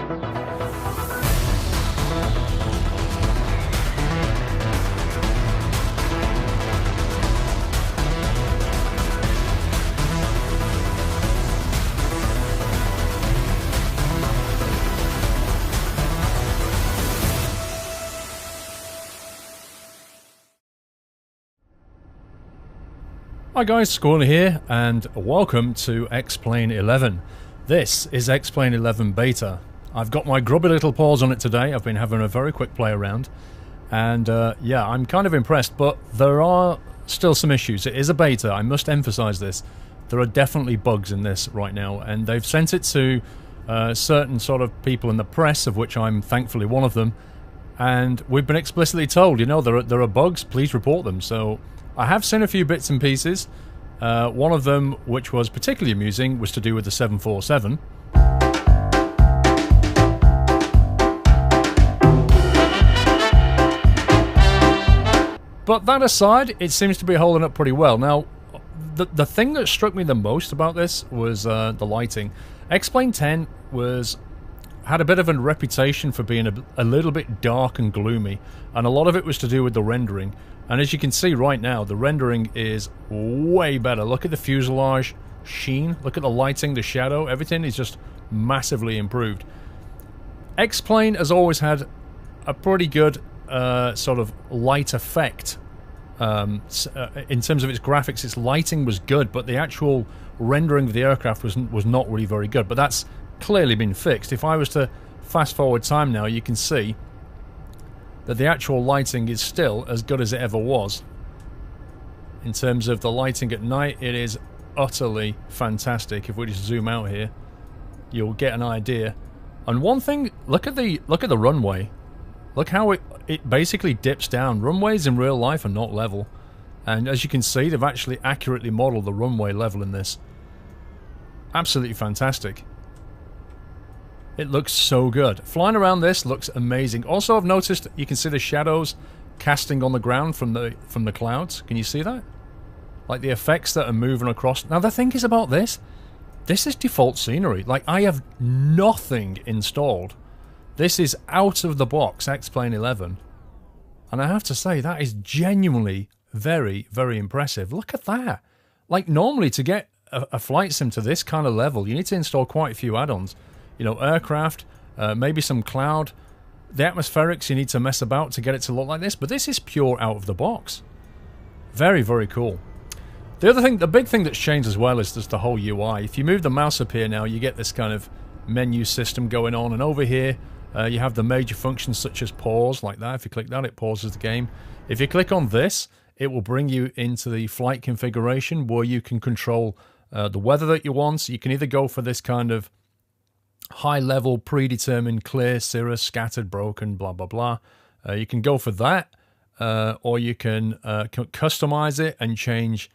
Hi guys, Squirrely here, and welcome to X-Plane 11. This is X-Plane 11 Beta. I've got my grubby little paws on it today. I've been having a very quick play around, and yeah, I'm kind of impressed, but there are still some issues. It is a beta, I must emphasize this. There are definitely bugs in this right now, and they've sent it to certain sort of people in the press, of which I'm thankfully one of them, and we've been explicitly told, you know, there are bugs, please report them. So I have seen a few bits and pieces. One of them, which was particularly amusing, was to do with the 747. But that aside, it seems to be holding up pretty well. Now, the thing that struck me the most about this was the lighting. X-Plane 10 had a bit of a reputation for being a little bit dark and gloomy, and a lot of it was to do with the rendering. And as you can see right now, the rendering is way better. Look at the fuselage sheen, look at the lighting, the shadow, everything is just massively improved. X-Plane has always had a pretty good sort of light effect. In terms of its graphics, its lighting was good, but the actual rendering of the aircraft was not really very good. But that's clearly been fixed. If I was to fast forward time now, you can see that the actual lighting is still as good as it ever was. In terms of the lighting at night, it is utterly fantastic. If we just zoom out here, you'll get an idea. And one thing, look at the runway. Look how it basically dips down. Runways in real life are not level, and as you can see, they've actually accurately modeled the runway level in this. Absolutely fantastic. It looks so good. Flying around this looks amazing. Also, I've noticed you can see the shadows casting on the ground from the clouds. Can you see that? Like the effects that are moving across. Now the thing is about this is default scenery. Like, I have nothing installed. This is out of the box X-Plane 11. And I have to say, that is genuinely very, very impressive. Look at that. Like, normally to get a flight sim to this kind of level, you need to install quite a few add-ons. You know, aircraft, maybe some cloud. The atmospherics you need to mess about to get it to look like this, but this is pure out of the box. Very, very cool. The other thing, the big thing that's changed as well is just the whole UI. If you move the mouse up here now, you get this kind of menu system going on, and over here you have the major functions such as pause, like that. If you click that, it pauses the game. If you click on this, it will bring you into the flight configuration where you can control the weather that you want. So you can either go for this kind of high-level, predetermined, clear, cirrus, scattered, broken, blah, blah, blah. You can go for that, or you can customize it and change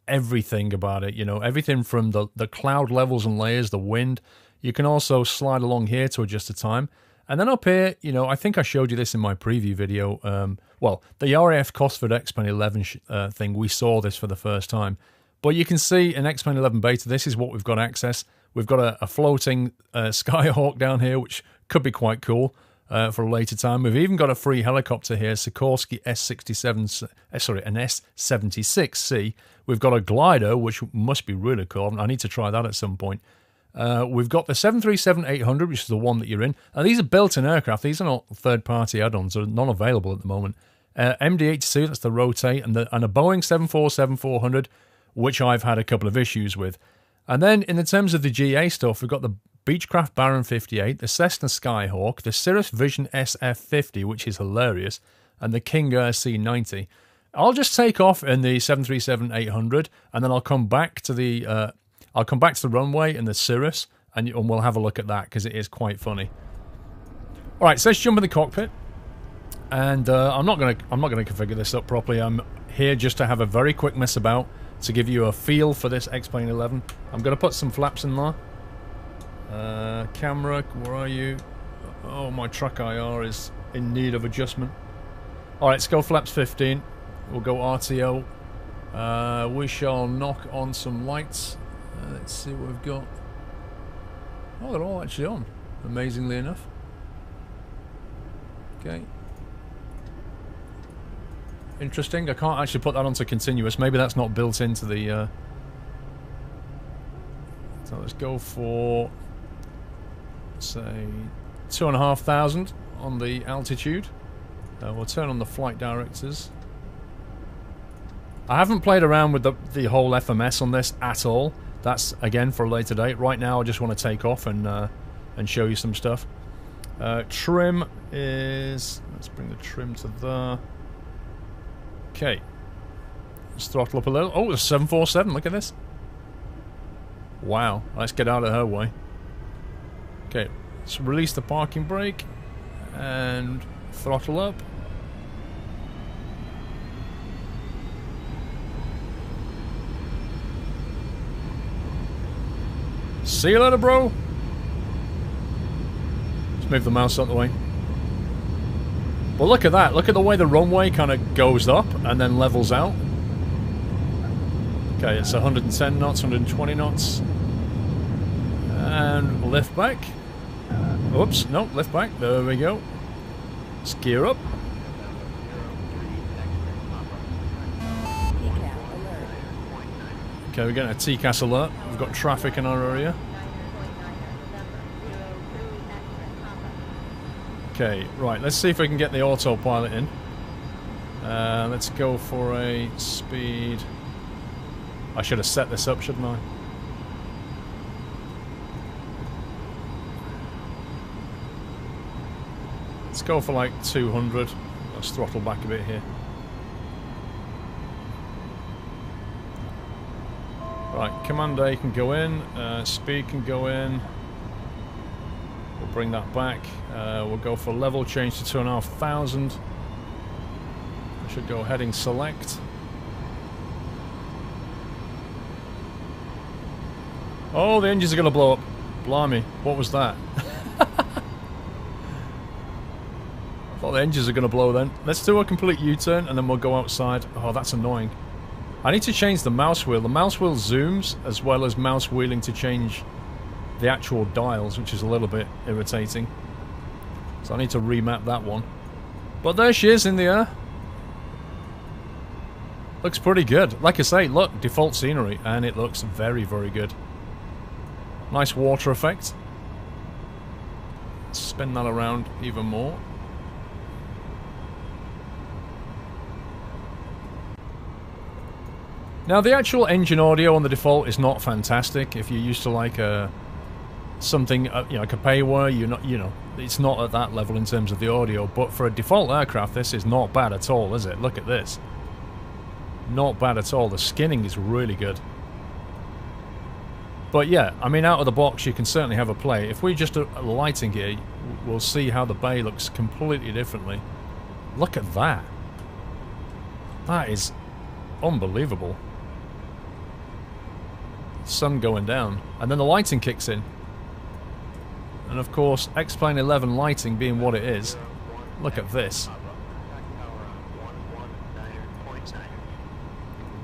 everything about it. You know, everything from the cloud levels and layers, the wind. You can also slide along here to adjust the time. And then up here, you know, I think I showed you this in my preview video. Well, the RAF Cosford X-Plane 11 thing, we saw this for the first time. But you can see in X-Plane 11 Beta, this is what we've got access. We've got a floating Skyhawk down here, which could be quite cool for a later time. We've even got a free helicopter here, Sikorsky S-67, an S-76C. We've got a glider, which must be really cool. I need to try that at some point. We've got the 737-800, which is the one that you're in. Now, these are built-in aircraft. These are not third-party add-ons. They're not available at the moment. MD-82, that's the rotate, and a Boeing 747-400, which I've had a couple of issues with. And then, in the terms of the GA stuff, we've got the Beechcraft Baron 58, the Cessna Skyhawk, the Cirrus Vision SF50, which is hilarious, and the King Air C90. I'll just take off in the 737-800, and then I'll come back to the runway in the Cirrus, and we'll have a look at that because it is quite funny. All right, so let's jump in the cockpit, and I'm not gonna configure this up properly. I'm here just to have a very quick mess about, to give you a feel for this X-Plane 11. I'm going to put some flaps in there. Camera, where are you? Oh, my track IR is in need of adjustment. Alright, let's go flaps 15. We'll go RTO. We shall knock on some lights. Let's see what we've got. Oh, they're all actually on. amazingly enough. Okay. Interesting. I can't actually put that onto continuous. Maybe that's not built into the... So let's go for, say, 2,500 on the altitude. We'll turn on the flight directors. I haven't played around with the whole FMS on this at all. That's, again, for a later date. Right now, I just want to take off and show you some stuff. Trim is... Let's bring the trim to there. Okay. Let's throttle up a little. Oh, it's a 747. Look at this. Wow. Let's get out of her way. Okay. Let's release the parking brake. And throttle up. See you later, bro. Let's move the mouse out of the way. But look at that. Look at the way the runway kind of goes up and then levels out. Okay, it's 110 knots, 120 knots. And lift back. Oops, no, lift back. There we go. Let's gear up. Okay, we're getting a TCAS alert. We've got traffic in our area. Okay, right, let's see if we can get the autopilot in. Let's go for a speed... I should have set this up, shouldn't I? Let's go for like 200. Let's throttle back a bit here. Right, Command A can go in, speed can go in. We'll bring that back. We'll go for level change to 2,500. I should go heading select. Oh, the engines are going to blow up. Blimey, what was that? I thought the engines are going to blow then. Let's do a complete U-turn and then we'll go outside. Oh, that's annoying. I need to change the mouse wheel. The mouse wheel zooms as well as mouse wheeling to change the actual dials, which is a little bit irritating. So I need to remap that one. But there she is in the air. Looks pretty good. Like I say, look, default scenery, and it looks very, very good. Nice water effect. Spin that around even more. Now the actual engine audio on the default is not fantastic. If you're used to like something, you know, like a payware, you're not, you know, it's not at that level in terms of the audio. But for a default aircraft, this is not bad at all, is it? Look at this. Not bad at all. The skinning is really good. But yeah, I mean, out of the box, you can certainly have a play. If we just lighting here, we'll see how the bay looks completely differently. Look at that. That is unbelievable. Sun going down. And then the lighting kicks in. And of course, X-Plane 11 lighting being what it is. Look at this.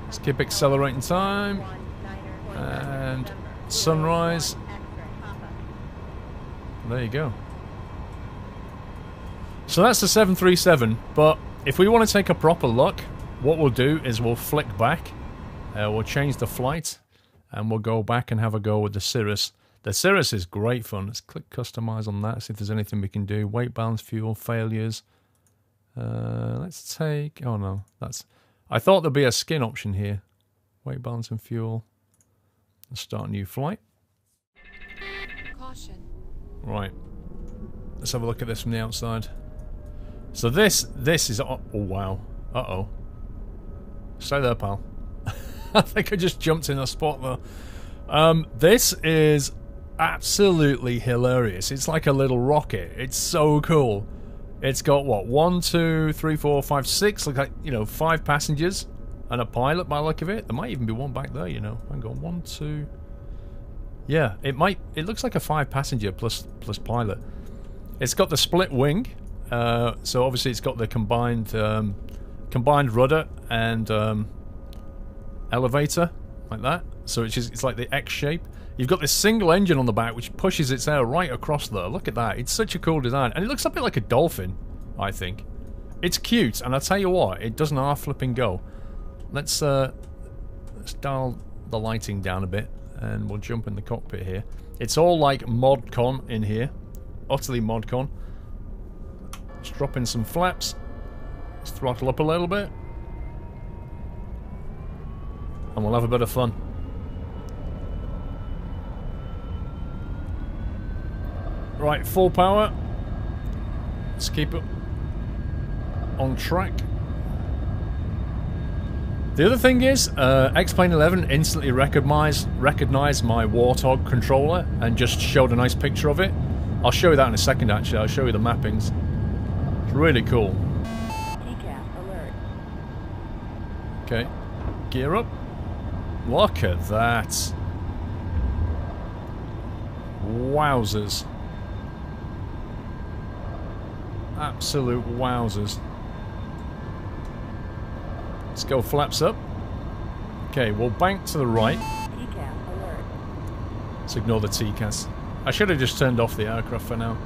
Let's keep accelerating time. And sunrise. There you go. So that's the 737, but if we want to take a proper look, what we'll do is we'll flick back, we'll change the flight, and we'll go back and have a go with the Cirrus. The Cirrus is great fun. Let's click customize on that, see if there's anything we can do. Weight balance, fuel, failures. Let's take, oh no, that's, I thought there'd be a skin option here. Weight balance and fuel. Let's start a new flight. Caution. Right. Let's have a look at this from the outside. So this is, oh wow. Uh-oh. Stay there, pal. I think I just jumped in a spot there. This is absolutely hilarious. It's like a little rocket. It's so cool. It's got what? 1, 2, 3, 4, 5, 6. Look like, you know, 5 passengers and a pilot by the look of it. There might even be one back there, you know. Hang on, 1, 2. Yeah, it might. It looks like a 5 passenger plus pilot. It's got the split wing. So obviously it's got the combined rudder and elevator like that. So it's like the X shape. You've got this single engine on the back which pushes its air right across there. Look at that. It's such a cool design. And it looks a bit like a dolphin, I think. It's cute, and I'll tell you what, it doesn't half flipping go. Let's dial the lighting down a bit, and we'll jump in the cockpit here. It's all like mod-con in here. Utterly mod-con. Let's drop in some flaps. Let's throttle up a little bit. And we'll have a bit of fun. Right, full power. Let's keep it on track. The other thing is, X-Plane 11 instantly recognized my Warthog controller and just showed a nice picture of it. I'll show you that in a second, actually. I'll show you the mappings. It's really cool. Alert. Okay, gear up. Look at that. Wowzers. Absolute wowzers. Let's go flaps up. Okay, we'll bank to the right. TCAS alert. Let's ignore the TCAS. I should have just turned off the aircraft for now.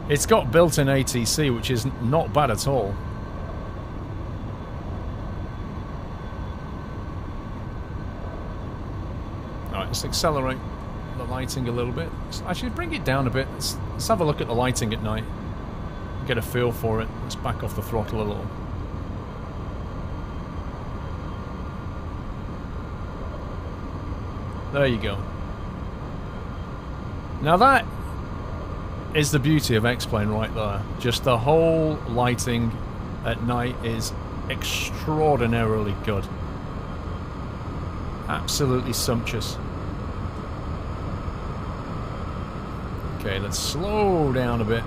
It's got built-in ATC, which is not bad at all. Alright, let's accelerate the lighting a little bit. Actually, bring it down a bit. Let's have a look at the lighting at night. Get a feel for it. Let's back off the throttle a little. There you go. Now that is the beauty of X-Plane right there. Just the whole lighting at night is extraordinarily good. Absolutely sumptuous. Okay, let's slow down a bit.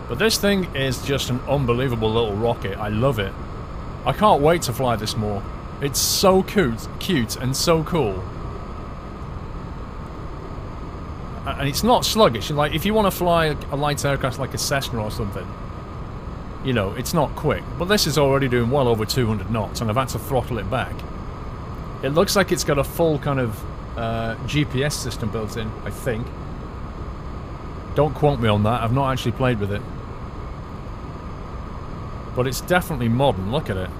But this thing is just an unbelievable little rocket. I love it. I can't wait to fly this more. It's so cute and so cool. And it's not sluggish. Like, if you want to fly a light aircraft like a Cessna or something, you know, it's not quick. But this is already doing well over 200 knots, and I've had to throttle it back. It looks like it's got a full kind of GPS system built in, I think. Don't quote me on that. I've not actually played with it. But it's definitely modern. Look at it.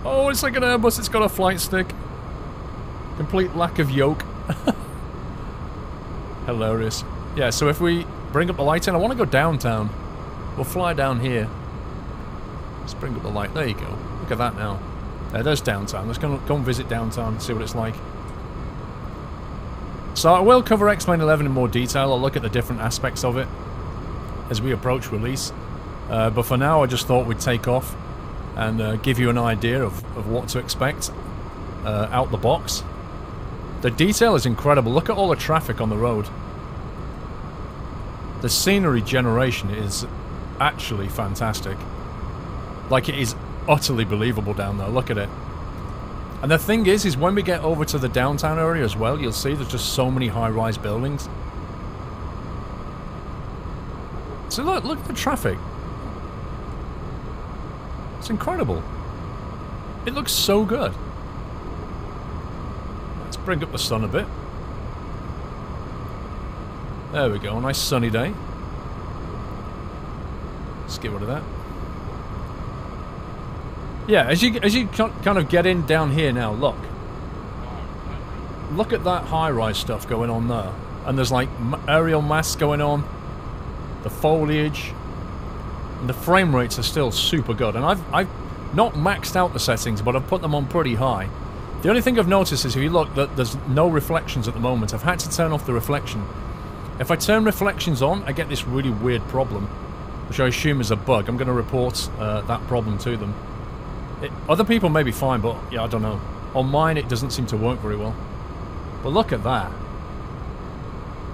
Oh, it's like an Airbus. It's got a flight stick. Complete lack of yoke. Hilarious. Yeah, so if we bring up the light in, I want to go downtown. We'll fly down here. Let's bring up the light. There you go. Look at that now. There's downtown. Let's go and visit downtown and see what it's like. So I will cover X-Plane 11 in more detail. I'll look at the different aspects of it as we approach release. But for now, I just thought we'd take off and give you an idea of what to expect out the box. The detail is incredible. Look at all the traffic on the road. The scenery generation is actually fantastic. Like, it is utterly believable down there. Look at it. And the thing is when we get over to the downtown area as well, you'll see there's just so many high-rise buildings. So look at the traffic. It's incredible. It looks so good. Let's bring up the sun a bit. There we go, a nice sunny day. Let's get rid of that. Yeah, as you kind of get in down here now, look. Look at that high-rise stuff going on there. And there's like aerial masts going on. The foliage. And the frame rates are still super good. And I've not maxed out the settings, but I've put them on pretty high. The only thing I've noticed is if you look, that there's no reflections at the moment. I've had to turn off the reflection. If I turn reflections on, I get this really weird problem, which I assume is a bug. I'm going to report that problem to them. Other people may be fine, but yeah, I don't know. On mine, it doesn't seem to work very well. But look at that.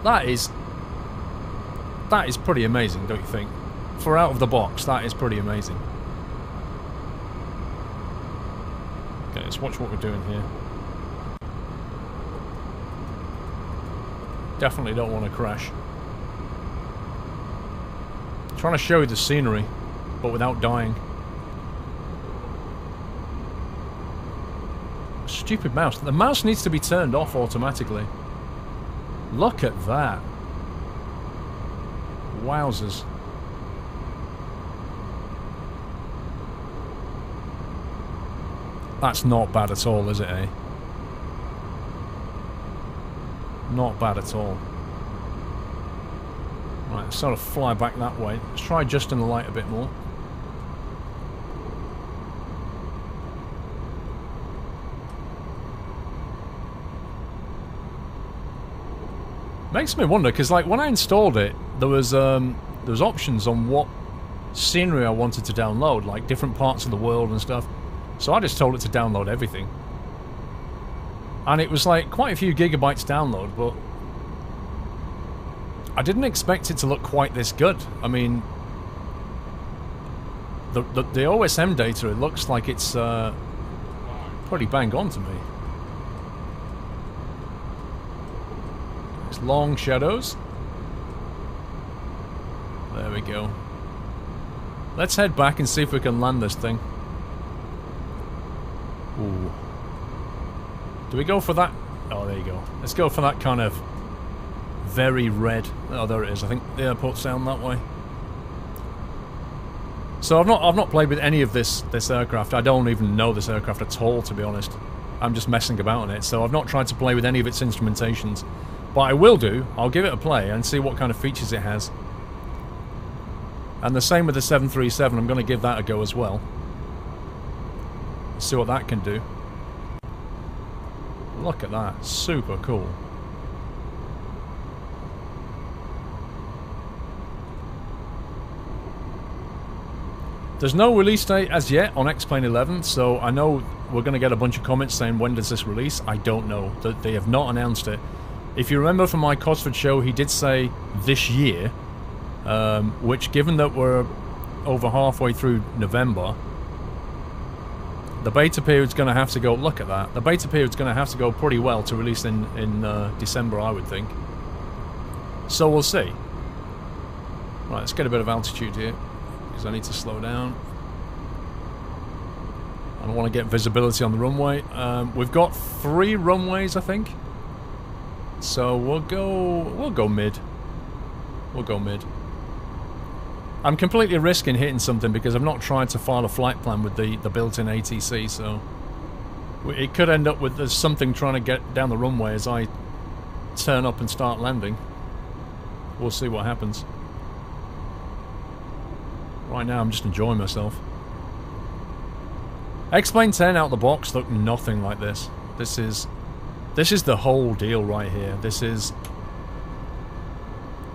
That is pretty amazing, don't you think? For out of the box, that is pretty amazing. Okay, let's watch what we're doing here. Definitely don't want to crash. I'm trying to show you the scenery, but without dying. stupid mouse. The mouse needs to be turned off automatically. Look at that. Wowzers. That's not bad at all, is it, eh? Not bad at all. Right, let's sort of fly back that way. Let's try adjusting the light a bit more. Makes me wonder, because like when I installed it, there was options on what scenery I wanted to download, like different parts of the world and stuff. So I just told it to download everything. And it was like quite a few gigabytes download, but I didn't expect it to look quite this good. I mean, the OSM data, it looks like it's pretty bang on to me. It's long shadows. There we go. Let's head back and see if we can land this thing. Ooh. Do we go for that? Oh, there you go. Let's go for that kind of very red. Oh, there it is. I think the airport's down that way. So I've not played with any of this aircraft. I don't even know this aircraft at all, to be honest. I'm just messing about on it. So I've not tried to play with any of its instrumentations. But I will do. I'll give it a play and see what kind of features it has. And the same with the 737. I'm going to give that a go as well. See what that can do. Look at that. Super cool. There's no release date as yet on X-Plane 11, so I know we're going to get a bunch of comments saying when does this release. I don't know. They have not announced it. If you remember from my Cosford show, he did say this year, which given that we're over halfway through November, the beta period's going to have to go, look at that, the beta period's going to have to go pretty well to release in December, I would think. So we'll see. Right, let's get a bit of altitude here, because I need to slow down. I don't want to get visibility on the runway. We've got 3 runways, I think. So we'll go mid. We'll go mid. I'm completely risking hitting something because I've not tried to file a flight plan with the built-in ATC, so it could end up with there's something trying to get down the runway as I turn up and start landing. We'll see what happens. Right now I'm just enjoying myself. X-Plane 10 out the box looked nothing like this. This is the whole deal right here. This is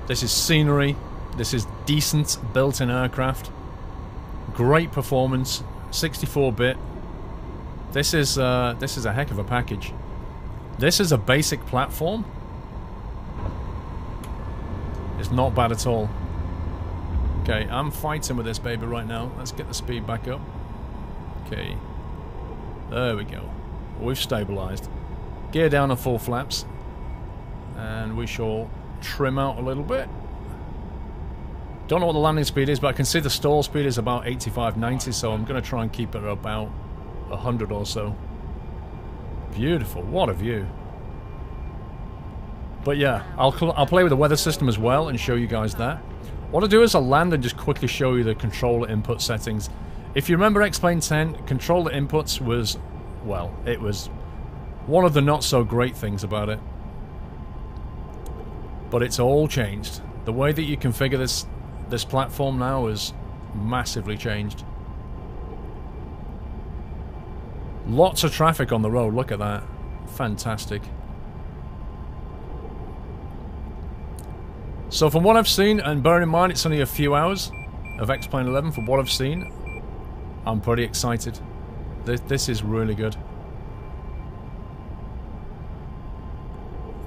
scenery. This is decent built-in aircraft. Great performance. 64-bit. This is a heck of a package. This is a basic platform. It's not bad at all. Okay, I'm fighting with this baby right now. Let's get the speed back up. Okay. There we go. We've stabilized. Gear down on full flaps. And we shall trim out a little bit. Don't know what the landing speed is, but I can see the stall speed is about 85, 90, so I'm going to try and keep it about 100 or so. Beautiful. What a view. But yeah, I'll play with the weather system as well and show you guys that. What I'll do is I'll land and just quickly show you the controller input settings. If you remember X-Plane 10, controller inputs was, well, it was one of the not so great things about it. But it's all changed. The way that you configure this platform now is massively changed. Lots of traffic on the road, look at that. Fantastic. So from what I've seen, and bearing in mind it's only a few hours of X-Plane 11, from what I've seen, I'm pretty excited. This is really good.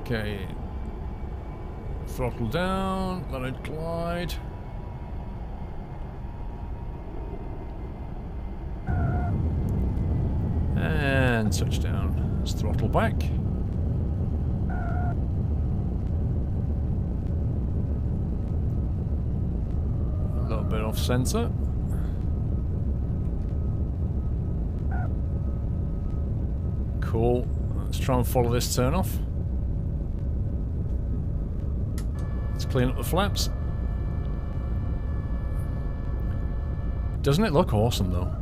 Okay. Throttle down, let it glide. And touchdown. Let's throttle back. A little bit off center. Cool. Let's try and follow this turn off. Let's clean up the flaps. Doesn't it look awesome though?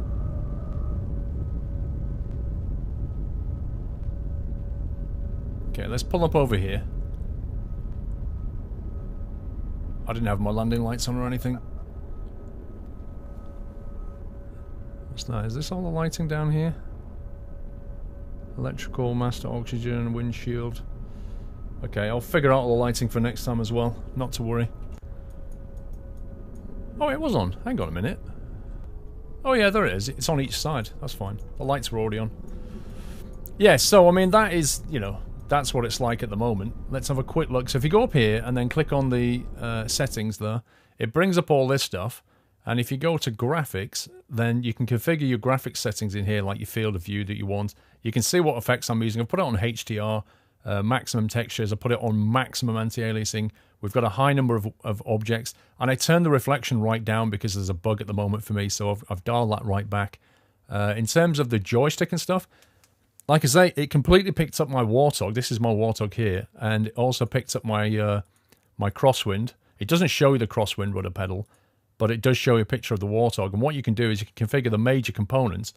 Okay, let's pull up over here. I didn't have my landing lights on or anything. What's that? Is this all the lighting down here? Electrical, master, oxygen, windshield. Okay, I'll figure out all the lighting for next time as well. Not to worry. Oh, it was on. Hang on a minute. Oh yeah, there it is. It's on each side. That's fine. The lights were already on. Yeah, so I mean that is, you know, that's what it's like at the moment. Let's have a quick look. So if you go up here and then click on the settings there, it brings up all this stuff. And if you go to graphics, then you can configure your graphics settings in here, like your field of view that you want. You can see what effects I'm using. I've put it on HDR, maximum textures. I put it on maximum anti-aliasing. We've got a high number of objects. And I turn the reflection right down because there's a bug at the moment for me. So I've dialed that right back. In terms of the joystick and stuff, like I say, it completely picked up my Warthog. This is my Warthog here. And it also picked up my my crosswind. It doesn't show you the crosswind rudder pedal, but it does show you a picture of the Warthog. And what you can do is you can configure the major components,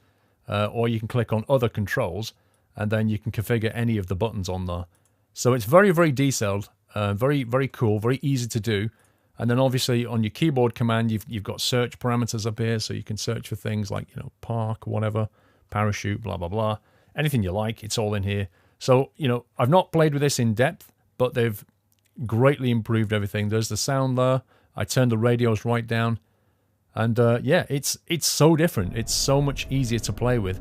or you can click on other controls, and then you can configure any of the buttons on there. So it's very, very detailed, very, very cool, very easy to do. And then obviously on your keyboard command, you've got search parameters up here, so you can search for things like, you know, park, whatever, parachute, blah, blah, blah. Anything you like, it's all in here. So, you know, I've not played with this in depth, but they've greatly improved everything. There's the sound there. I turned the radios right down. And yeah, it's so different. It's so much easier to play with.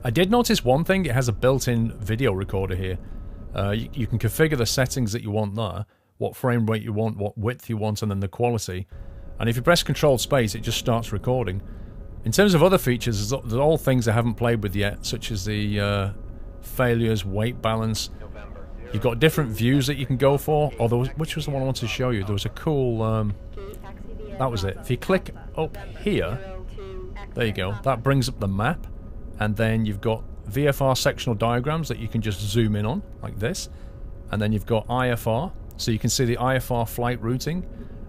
I did notice one thing. It has a built-in video recorder here. You can configure the settings that you want there, what frame rate you want, what width you want, and then the quality. And if you press Control Space, it just starts recording. In terms of other features, there's all things I haven't played with yet, such as the failures, weight balance. You've got different views that you can go for. Although, which was the one I wanted to show you? There was a cool... that was it. If you click up here, there you go. That brings up the map. And then you've got VFR sectional diagrams that you can just zoom in on, like this. And then you've got IFR, so you can see the IFR flight routing.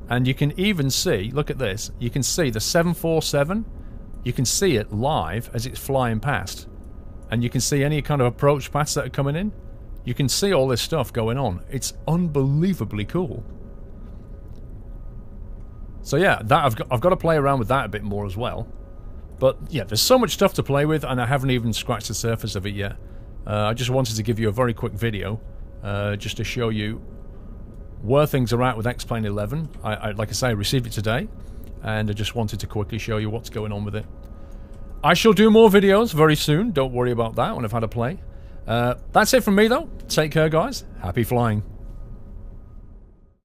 And you can even see, look at this, you can see the 747, you can see it live as it's flying past. And you can see any kind of approach paths that are coming in. You can see all this stuff going on. It's unbelievably cool. So yeah, that I've got to play around with that a bit more as well. But yeah, there's so much stuff to play with, and I haven't even scratched the surface of it yet. I just wanted to give you a very quick video, just to show you where things are at with X-Plane 11. Like I say, I received it today, and I just wanted to quickly show you what's going on with it. I shall do more videos very soon. Don't worry about that when I've had a play. That's it from me, though. Take care, guys. Happy flying.